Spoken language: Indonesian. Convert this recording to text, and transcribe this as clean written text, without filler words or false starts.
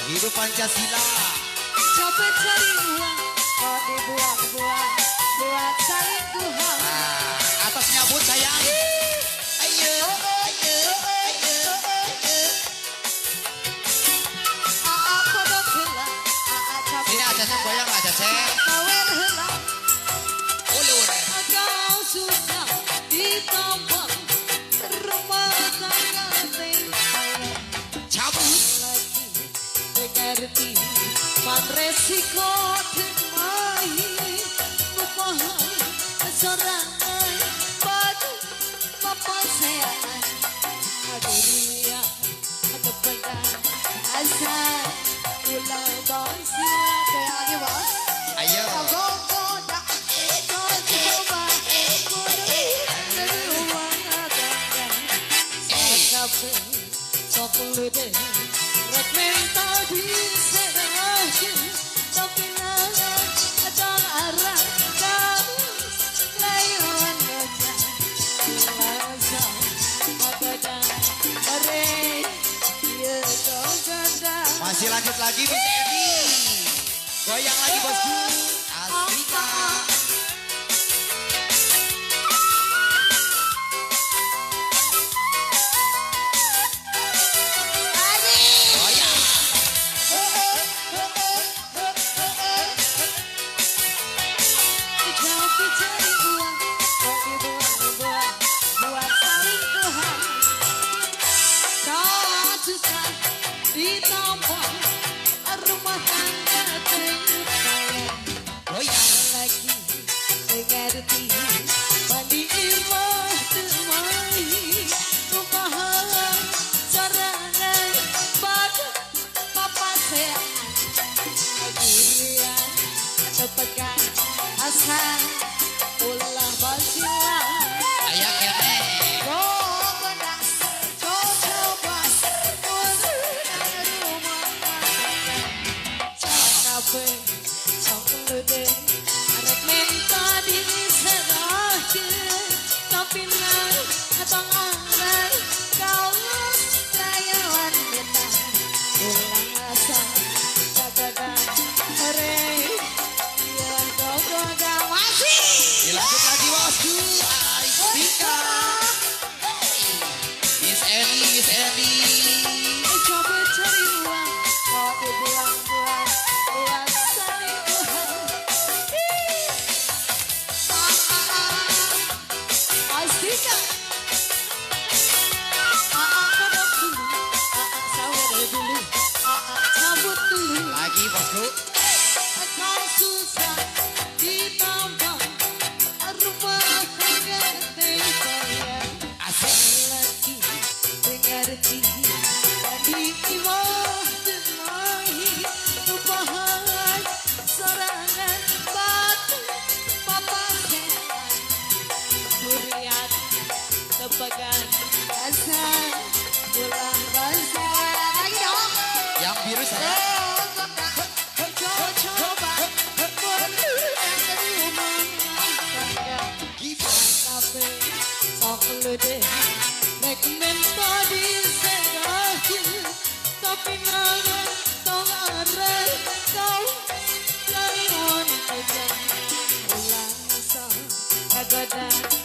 Hidup Pancasila. Capek cari uang, kok dibuang-buang buat saling Tuhan. Atas nyabut sayang. Ayo, ayo, ayo, ayo. Kodok hela, capek. Ini ada cek goyang ada cek. Kawer hela, Ulur. kau susah ditombak rumah tangga tinggal. Cabut. Mengerti pan resiko temai mupaham sorangan padu mapasean aduria adepan asa ulang bangsa kayak bos Ayo. gogo dak ego coba kuri rumah tangga sakape sokulu deh rek mental di serahin tapi nara atang arah kamu layuan aja lasa magadang are ya gadang Masih lanjut lagi Miss Edi. Goyang lagi bosku. Asika. Goyang. Kau cari uang, kau dibuang-buang buat saling Tuhan. Kau susah ditombak rumah tangga tinggal. Goyang. Lagi mengerti mandi imah temai rumahan sarangan pada papa sehat durian tepegang asa ulah basilah Ayo kene. gogodas cocobas rumah cakape sangkude arek menta di serahin tapi nang atang arek kau layawan betah ulang asa kagadang hore ya gogoda masih Dilanjut lagi bosku. Asika. Miss Edi, Miss Edi. coba cari uang kok dibuang-buang buat saling Tuhan. Asika kodok dulu sawer dulu cabut dulu Lagi bosku. kau susah ditambah rumah tangga tinggal. Asik. Lagi mengerti di imah temai rupahan sorangan batu papa sehat durian tepegan asa ulah bangsa lagi dong Yang biru saya. coba kafe soklude nek menta di serahin tapi nangan tong arah kau layuan aja ulang sa kagadang